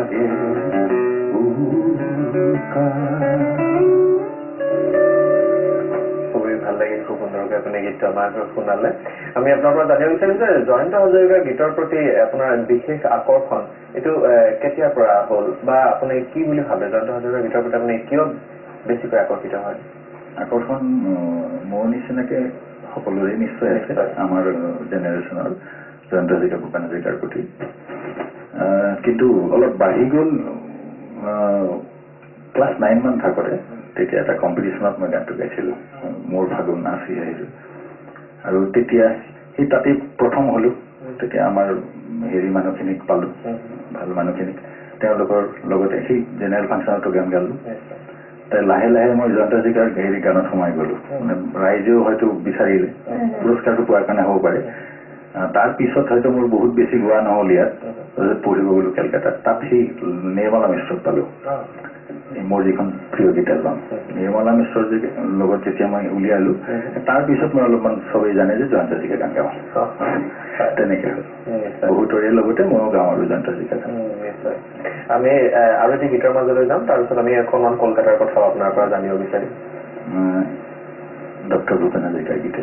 লাগে খুবই ভাল লাগিল খুব সুন্দৰকৈ আপুনি গীতটো আমাক শুনালে আমি আপোনাৰ পৰা জানিব বিচাৰিম যে জয়ন্ত হাজৰিকাৰ গীতৰ প্ৰতি আপোনাৰ বিশেষ আকৰ্ষণ এইটো কেতিয়াৰ পৰা হ'ল বা আপুনি কি বুলি ভাবে জয়ন্ত হাজৰিকাৰ গীতৰ প্ৰতি আপুনি কিয় বেছিকৈ আকৰ্ষিত হয় আকৰ্ষণ মোৰ নিচিনাকে সকলোৰে নিশ্চয় আছে আমাৰ জেনেৰেশ্যনৰ জয়ন্ত হাজৰিকা ভূপেন হাজৰিকাৰ প্ৰতি কিন্তু অলপ বাঢ়ি গ'ল ক্লাছ 9 মান থাকোঁতে তেতিয়া এটা কম্পিটিশ্যনত মই গানটো গাইছিলোঁ মোৰ ফাগুন নাচি আহিছোঁ আৰু তেতিয়া সেই তাতেই প্ৰথম হ'লোঁ তেতিয়া আমাৰ হেৰি মানুহখিনিক পালোঁ ভাল মানুহখিনিক তেওঁলোকৰ লগতে সেই জেনেৰেল ফাংচনতো গান গালোঁ তাই লাহে লাহে মই জয়ন্ত হাজৰিকাৰ হেৰি গানত সোমাই গ'লোঁ মানে ৰাইজেও হয়তো বিচাৰিলে পুৰস্কাৰটো পোৱাৰ কাৰণে হ'ব পাৰে তাৰ পিছত হয়তো মোৰ বহুত বেছি গোৱা নহ'ল ইয়াত পঢ়িব গ'লোঁ কেলকাতাত তাত সেই নিৰ্মলা মিশ্ৰক পালোঁ মোৰ যিখন প্ৰিয় গীত এলবাম নিৰ্মলা মিশ্ৰৰ লগত যেতিয়া মই উলিয়ালোঁ তাৰ পিছত মই অলপমান চবেই জানে যে জয়ন্ত হাজৰিকা গান গাওঁ তেনেকৈ বহুতৰে লগতে ময়ো গাওঁ আৰু জয়ন্ত হাজৰিকা গান নিশ্চয় আমি আৰু এটি গীতৰ মাজলৈ যাম তাৰপিছত আমি অকণমান কলকাতাৰ কথাও আপোনাৰ পৰা জানিব বিচাৰিম ডক্টৰ ভূপেন হাজৰিকাৰ গীত